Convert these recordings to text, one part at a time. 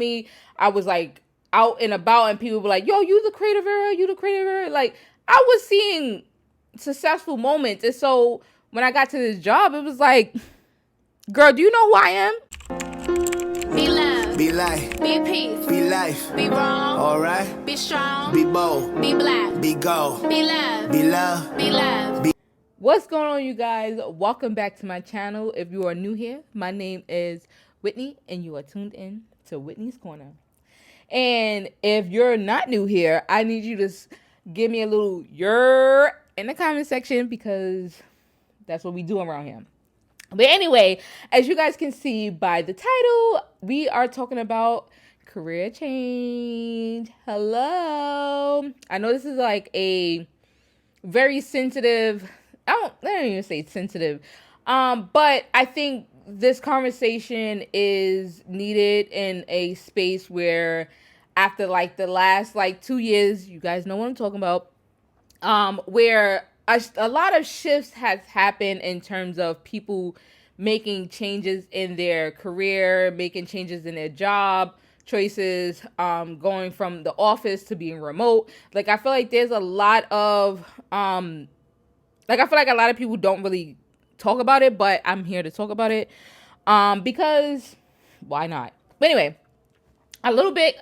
me, I was like out and about and people were like, yo, you the creative era, you the creative era. Like I was seeing successful moments. And so when I got to this job, it was like, girl, do you know who I am? Be love. Be light. Be peace. Be life. Be wrong. Alright. Be strong. Be bold. Be black. Be gold. Be love. Be love. Be love. Be. What's going on, you guys? Welcome back to my channel. If you are new here, my name is Whitney and you are tuned in to Whitney's Corner. And if you're not new here, I need you to give me a little "yer" in the comment section because that's what we do around here. But anyway, as you guys can see by the title, we are talking about career change. Hello. I know this is like a very sensitive, I don't even say sensitive, but I think this conversation is needed in a space where after like the last like 2 years, you guys know what I'm talking about, where a lot of shifts has happened in terms of people making changes in their career, making changes in their job choices, going from the office to being remote. Like I feel like there's a lot of I feel like a lot of people don't really talk about it, but I'm here to talk about it because why not? But anyway, a little bit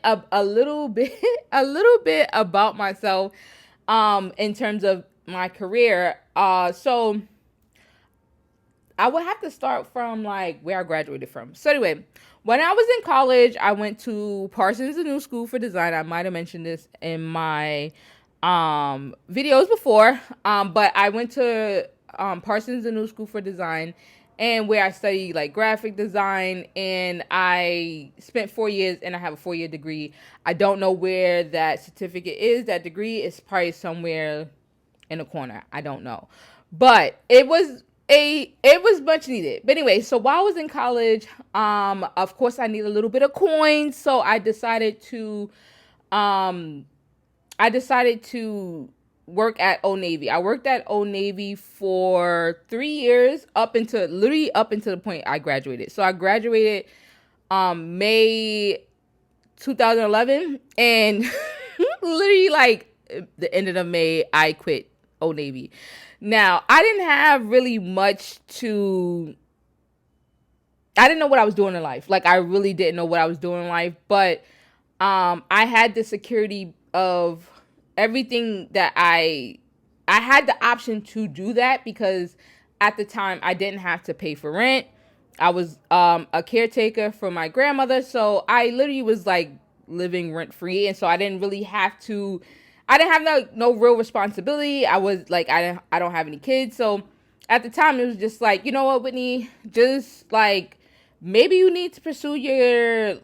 about myself in terms of my career. So I would have to start from like where I graduated from. So anyway, when I was in college, I went to Parsons, the New School for Design. I might have mentioned this in my videos before, but I went to Parsons, the New School for Design, and where I studied like graphic design, and I spent 4 years, and I have a 4-year degree. I don't know where that certificate is. That degree is probably somewhere in a corner. I don't know, but it was much needed. But anyway, so while I was in college, of course I need a little bit of coins, so I decided to work at Old Navy. I worked at Old Navy for 3 years up until the point I graduated. So I graduated May 2011, and literally like the end of the May I quit Old Navy. Now, I didn't have really much I didn't know what I was doing in life. Like I really didn't know what I was doing in life, but I had the security of everything that I had the option to do that because at the time I didn't have to pay for rent. I was a caretaker for my grandmother, so I literally was like living rent free, and so I didn't have no real responsibility. I was like, I don't have any kids, so at the time it was just like, you know what, Whitney, just like maybe you need to pursue your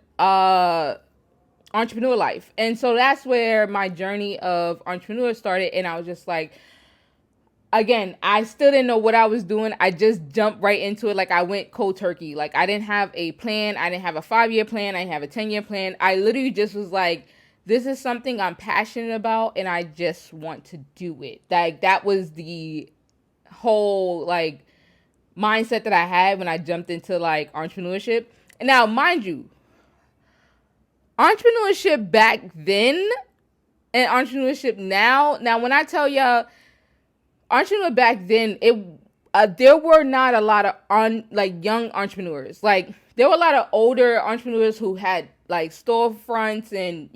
entrepreneur life. And so that's where my journey of entrepreneur started. And I was just like, again, I still didn't know what I was doing. I just jumped right into it. Like I went cold turkey. Like I didn't have a plan. I didn't have a 5-year plan. I didn't have a 10-year plan. I literally just was like, this is something I'm passionate about and I just want to do it. Like that was the whole like mindset that I had when I jumped into like entrepreneurship. And now, mind you, entrepreneurship back then and entrepreneurship now. Now, when I tell y'all, entrepreneur back then, there were not a lot of young entrepreneurs. Like there were a lot of older entrepreneurs who had like storefronts and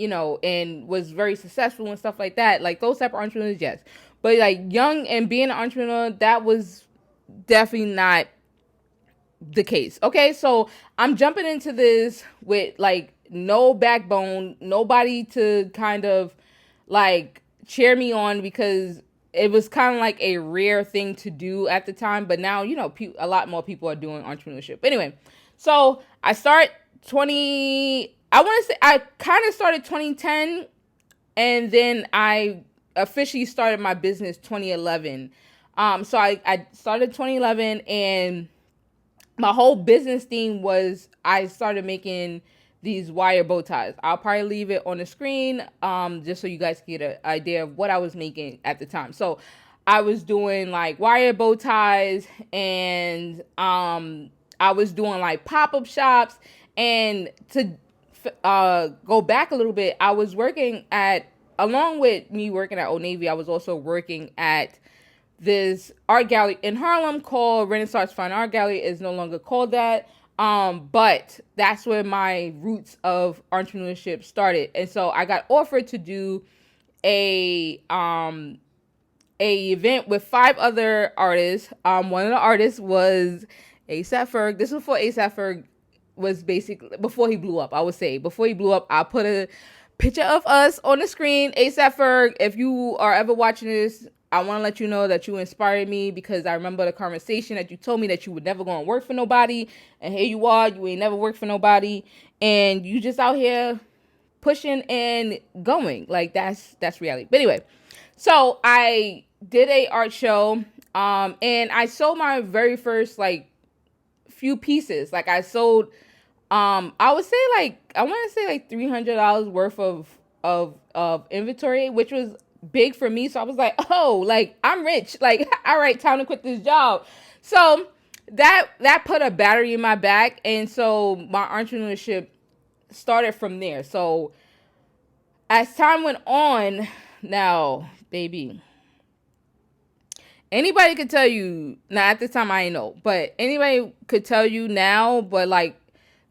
and was very successful and stuff like that. Like those type of entrepreneurs, yes. But like young and being an entrepreneur, that was definitely not the case. Okay, so I'm jumping into this with like no backbone, nobody to kind of like cheer me on because it was kind of like a rare thing to do at the time. But now, a lot more people are doing entrepreneurship. Anyway, so I kind of started 2010, and then I officially started my business 2011. So I started 2011, and my whole business theme was I started making these wire bow ties. I'll probably leave it on the screen just so you guys get an idea of what I was making at the time. So I was doing like wire bow ties, and I was doing like pop-up shops, and go back a little bit, I was working at, along with me working at Old Navy, I was also working at this art gallery in Harlem called Renaissance Fine Art Gallery. Is no longer called that. But that's where my roots of entrepreneurship started. And so I got offered to do a event with 5 other artists. One of the artists was A$AP Ferg. This was before A$AP Ferg was basically, before he blew up, I would say. Before he blew up, I put a picture of us on the screen. A$AP Ferg, if you are ever watching this, I want to let you know that you inspired me, because I remember the conversation that you told me that you would never go and work for nobody. And here you are, you ain't never worked for nobody. And you just out here pushing and going. Like, that's reality. But anyway, so I did a art show, and I sold my very first, like, few pieces. Like, I sold, I would say, like, I want to say like $300 worth of inventory, which was big for me. So I was like, oh, like, I'm rich. Like, all right, time to quit this job. So that put a battery in my back. And so my entrepreneurship started from there. So as time went on, now, baby, anybody could tell you, now at this time I ain't know, but anybody could tell you now, but like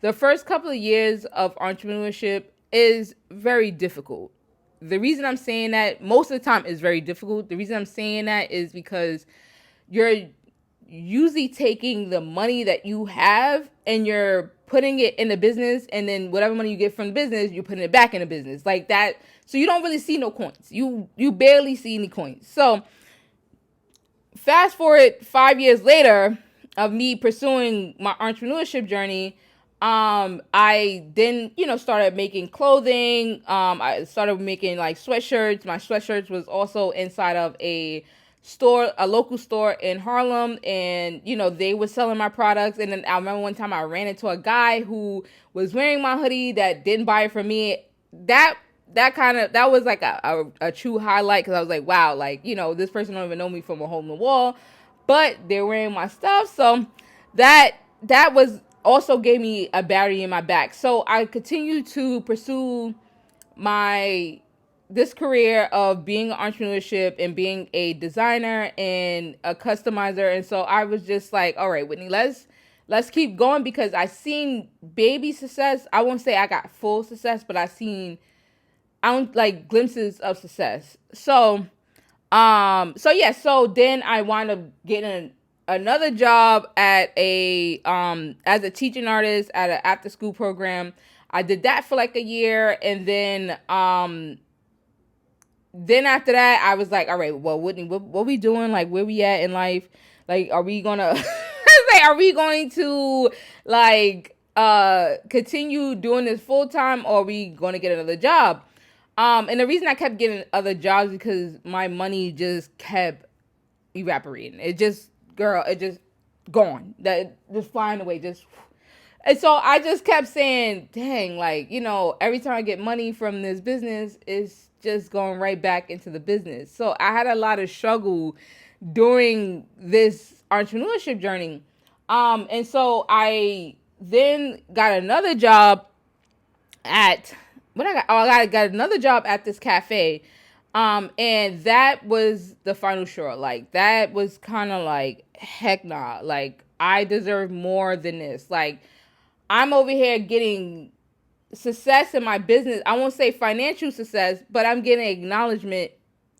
the first couple of years of entrepreneurship is very difficult. The reason I'm saying that, most of the time, is very difficult. The reason I'm saying that is because you're usually taking the money that you have and you're putting it in the business, and then whatever money you get from the business, you're putting it back in the business. Like that. So you don't really see no coins. You barely see any coins. So fast forward 5 years later of me pursuing my entrepreneurship journey, I then, started making clothing. I started making like sweatshirts. My sweatshirts was also inside of a store, a local store in Harlem, and they were selling my products. And then I remember one time I ran into a guy who was wearing my hoodie that didn't buy it from me. That was like a true highlight, because I was like, wow, like, this person don't even know me from a hole in the wall, but they're wearing my stuff. So that was also gave me a battery in my back. So I continued to pursue this career of being an entrepreneurship and being a designer and a customizer. And so I was just like, all right, Whitney, let's keep going, because I seen baby success. I won't say I got full success, but I don't like glimpses of success. So then I wound up getting another job at as a teaching artist at an after school program. I did that for like a year, and then after that I was like, all right, well, Whitney, what we doing? Like, where we at in life? Like, are we gonna are we going to like continue doing this full time, or are we gonna get another job? And the reason I kept getting other jobs because my money just kept evaporating. It just gone. That just flying away. And so I just kept saying, dang, like, every time I get money from this business, it's just going right back into the business. So I had a lot of struggle during this entrepreneurship journey. And so I then got another job at I got another job at this cafe. And that was the final straw. Like, that was kind of like, heck nah. Like, I deserve more than this. Like, I'm over here getting success in my business. I won't say financial success, but I'm getting acknowledgement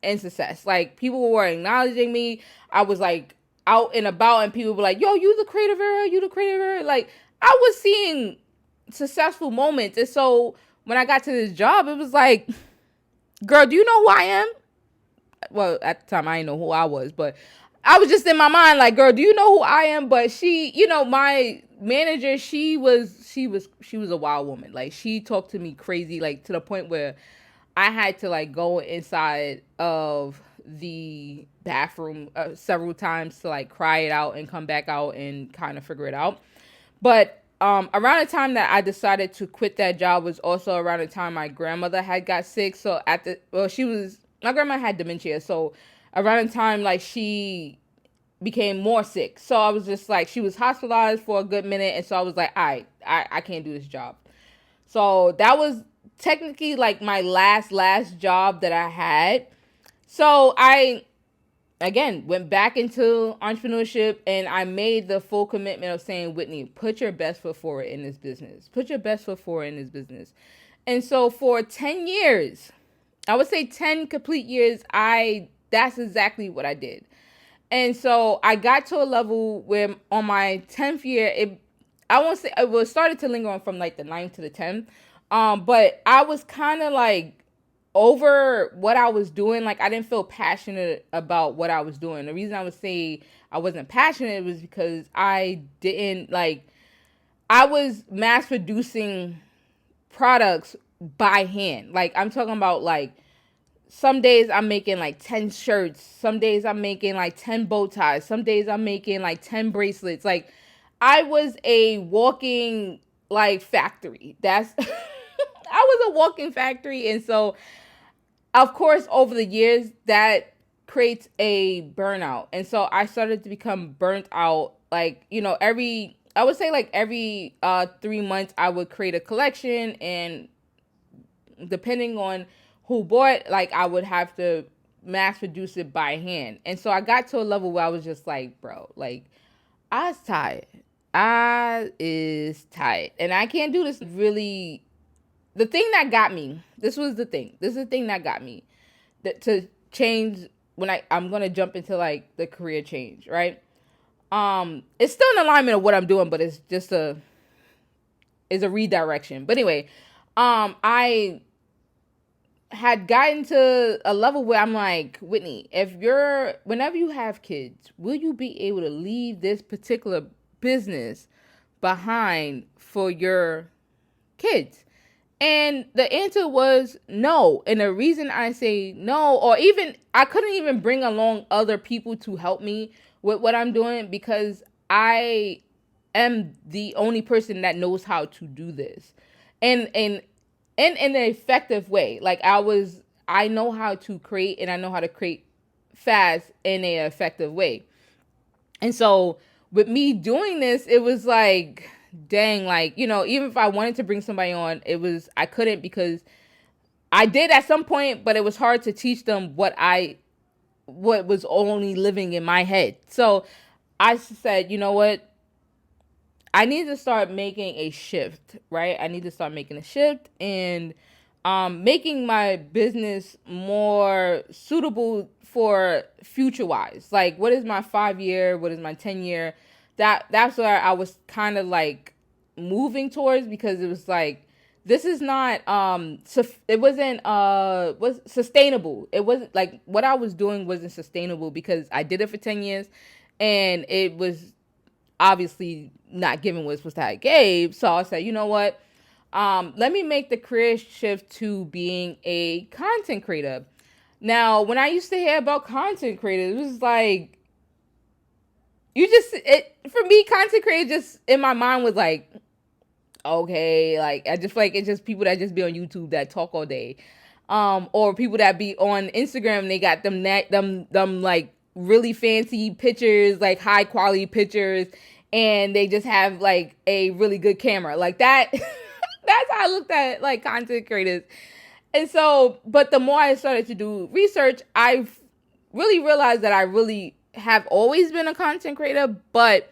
and success. Like, people were acknowledging me. I was like out and about, and people were like, yo, you the creative era, you the creative era. Like, I was seeing successful moments. And so when I got to this job, it was like, girl, do you know who I am? Well, at the time I didn't know who I was, but I was just in my mind like, girl, do you know who I am? But she, my manager, she was a wild woman. Like, she talked to me crazy, like to the point where I had to like go inside of the bathroom several times to like cry it out and come back out and kind of figure it out. But around the time that I decided to quit that job was also around the time my grandmother had got sick. So my grandma had dementia. So around the time like she became more sick. So I was just like, she was hospitalized for a good minute. And so I was like, all right, I can't do this job. So that was technically like my last job that I had. So I again went back into entrepreneurship, and I made the full commitment of saying, Whitney, put your best foot forward in this business. Put your best foot forward in this business. And so for 10 years, I would say 10 complete years, that's exactly what I did. And so I got to a level where on my 10th year, I won't say it was started to linger on from like the 9th to the 10th. But I was kind of like over what I was doing. Like, I didn't feel passionate about what I was doing. The reason I would say I wasn't passionate was because I was mass producing products by hand. Like, I'm talking about like some days I'm making like 10 shirts. Some days I'm making like 10 bow ties. Some days I'm making like 10 bracelets. Like, I was a walking like factory. I was a walking factory. And so, of course, over the years, that creates a burnout. And so I started to become burnt out. Like, I would say like every 3 months I would create a collection, and depending on who bought, like, I would have to mass produce it by hand. And so I got to a level where I was just like, bro, like, I was tired. I is tired. And I can't do this. Really, the thing that got me, this is the thing that got me to change when I'm going to jump into like the career change, right? It's still in alignment of what I'm doing, but it's just a redirection. But anyway, I had gotten to a level where I'm like, Whitney, whenever you have kids, will you be able to leave this particular business behind for your kids? And the answer was no. And the reason I say no, or even I couldn't even bring along other people to help me with what I'm doing, because I am the only person that knows how to do this. And in an effective way. Like, I know how to create, and I know how to create fast in an effective way. And so with me doing this, it was like, dang, like, even if I wanted to bring somebody on, I couldn't, because I did at some point, but it was hard to teach them what was only living in my head. So I said, you know what? I need to start making a shift, right? I need to start making a shift and making my business more suitable for future-wise. Like, what is my 5-year? What is my 10-year? That's where I was kind of like moving towards, because it was like, this is not it wasn't was sustainable. It wasn't like what I was doing wasn't sustainable, because I did it for 10 years and it was obviously not giving what it's supposed to have gave. So I said, you know what? Let me make the career shift to being a content creator. Now, when I used to hear about content creators, it was like, for me, content creator just in my mind was like, okay, like, I just feel like it's just people that just be on YouTube that talk all day. Or people that be on Instagram, they got them like really fancy pictures, like high quality pictures, and they just have like a really good camera. Like that. That's how I looked at like content creators. And so, but the more I started to do research, I really realized that I really have always been a content creator, but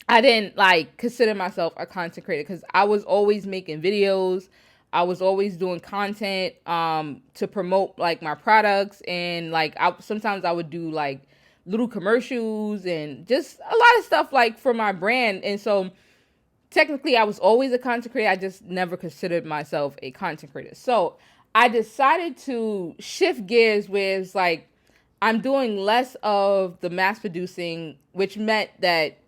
I didn't like consider myself a content creator, because I was always making videos. I was always doing content to promote like my products, and like sometimes I would do like little commercials and just a lot of stuff like for my brand. And so technically I was always a content creator. I just never considered myself a content creator. So I decided to shift gears where it's like I'm doing less of the mass producing, which meant that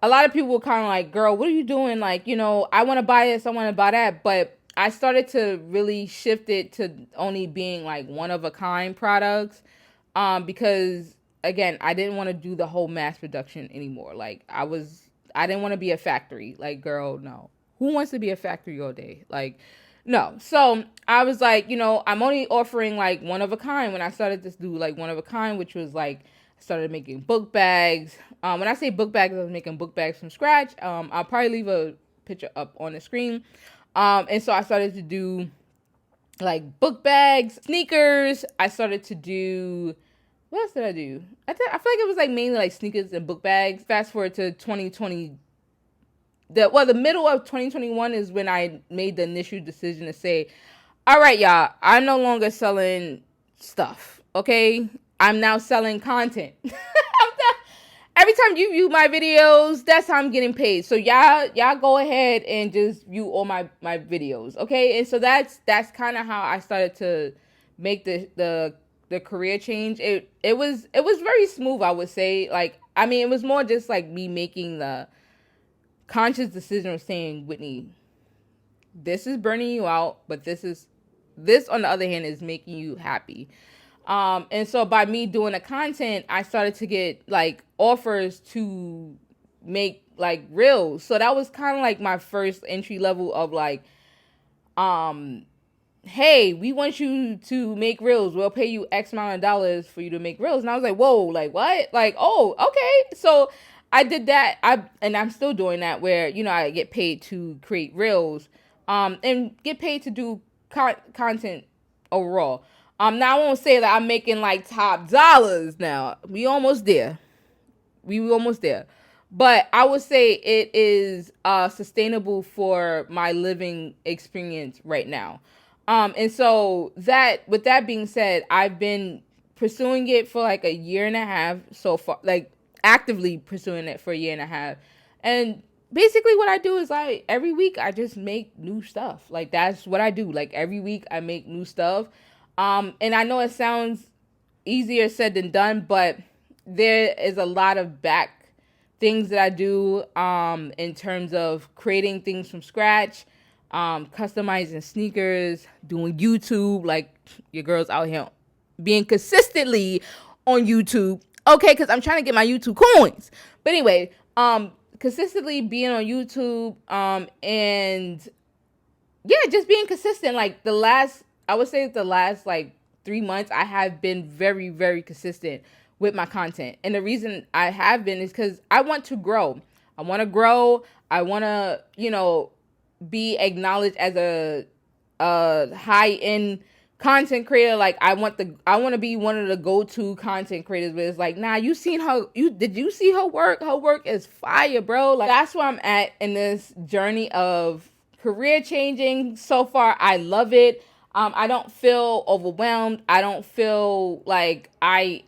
a lot of people were kind of like, girl, what are you doing? Like, I want to buy this, I want to buy that. But I started to really shift it to only being like one of a kind products. Because again, I didn't want to do the whole mass production anymore. Like, I didn't want to be a factory. Like, girl, no. Who wants to be a factory all day? Like, no. So I was like, I'm only offering like one of a kind. When I started to do like one of a kind, which was like, I started making book bags. When I say book bags, I was making book bags from scratch. I'll probably leave a picture up on the screen. And so I started to do like book bags, sneakers. I started to do, what else did I do? I feel like it was like mainly like sneakers and book bags. Fast forward to 2020. The middle of 2021 is when I made the initial decision to say, all right, y'all, I'm no longer selling stuff. Okay. I'm now selling content. Every time you view my videos, that's how I'm getting paid. So y'all go ahead and just view all my videos, okay? And so that's kind of how I started to make the career change. It was very smooth, I would say. Like, I mean, it was more just like me making the conscious decision of saying, Whitney, this is burning you out, but this on the other hand is making you happy. And so by me doing the content, I started to get like offers to make like reels. So that was kind of like my first entry level of like, hey, we want you to make reels. We'll pay you X amount of dollars for you to make reels. And I was like, whoa, like what? Like, oh, okay. So I did that. And I'm still doing that where, you know, I get paid to create reels, and get paid to do content overall. Now I won't say that I'm making like top dollars now. We almost there. But I would say it is sustainable for my living experience right now. And so with that being said, I've been pursuing it for like a year and a half so far, like actively pursuing it for a year and a half. And basically what I do is every week I just make new stuff. Like that's what I do. Like every week I make new stuff. And I know it sounds easier said than done, but there is a lot of back things that I do in terms of creating things from scratch, customizing sneakers, doing YouTube, like your girl's out here being consistently on YouTube. Okay, because I'm trying to get my YouTube coins. But anyway, consistently being on YouTube, and yeah, just being consistent. Like I would say the last like 3 months, I have been very, very consistent with my content. And the reason I have been is because I want to grow. I want to, you know, be acknowledged as a high-end content creator. Like I want to be one of the go-to content creators where it's like, nah, did you see her work? Her work is fire, bro. Like that's where I'm at in this journey of career changing. So far, I love it. I don't feel overwhelmed. I don't feel like I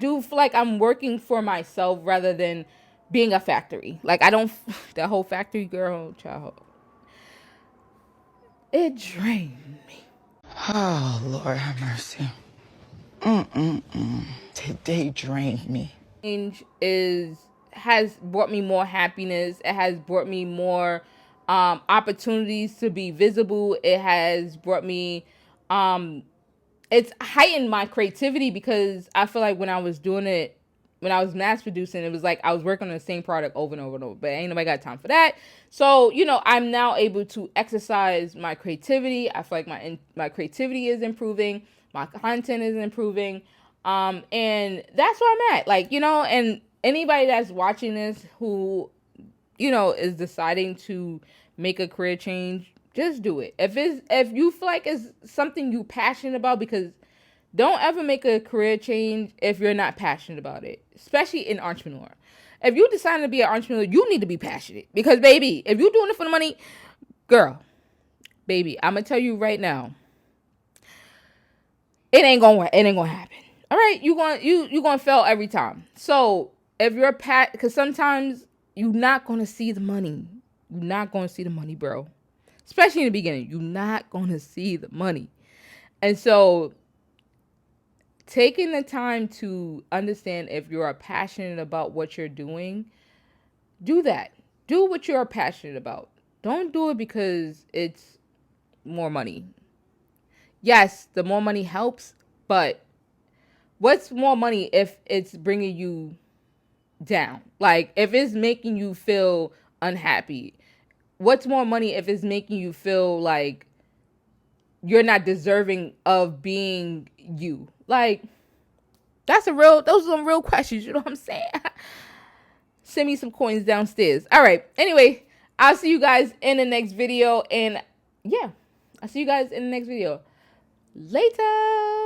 do feel like I'm working for myself rather than being a factory. Like that whole factory girl child, it drained me. Oh, Lord have mercy. Today drained me. Change has brought me more happiness. It has brought me more opportunities to be visible. It has brought me it's heightened my creativity because I feel like when I was doing it, when I was mass producing, it was like I was working on the same product over and over and over, but ain't nobody got time for that. So, you know, I'm now able to exercise my creativity. I feel like my creativity is improving. My content is improving. And that's where I'm at. Like, you know, and anybody that's watching this who, you know, is deciding to make a career change, just do it. If you feel like it's something you passionate about, because don't ever make a career change if you're not passionate about it, especially in entrepreneur. If you decide to be an entrepreneur, you need to be passionate because, baby, if you're doing it for the money, girl, baby, I'm gonna tell you right now, it ain't gonna happen. All right, you gonna fail every time. So if you're because sometimes you're not gonna see the money. You're not gonna see the money, bro. Especially in the beginning, you're not gonna see the money, and so taking the time to understand if you're passionate about what you're doing, do that. Do what you're passionate about. Don't do it because it's more money. Yes, the more money helps, but what's more money if it's bringing you down? Like, if it's making you feel unhappy, what's more money if it's making you feel like you're not deserving of being you? Like, those are some real questions, you know what I'm saying? Send me some coins downstairs. All right. Anyway, I'll see you guys in the next video. And yeah, I'll see you guys in the next video. Later.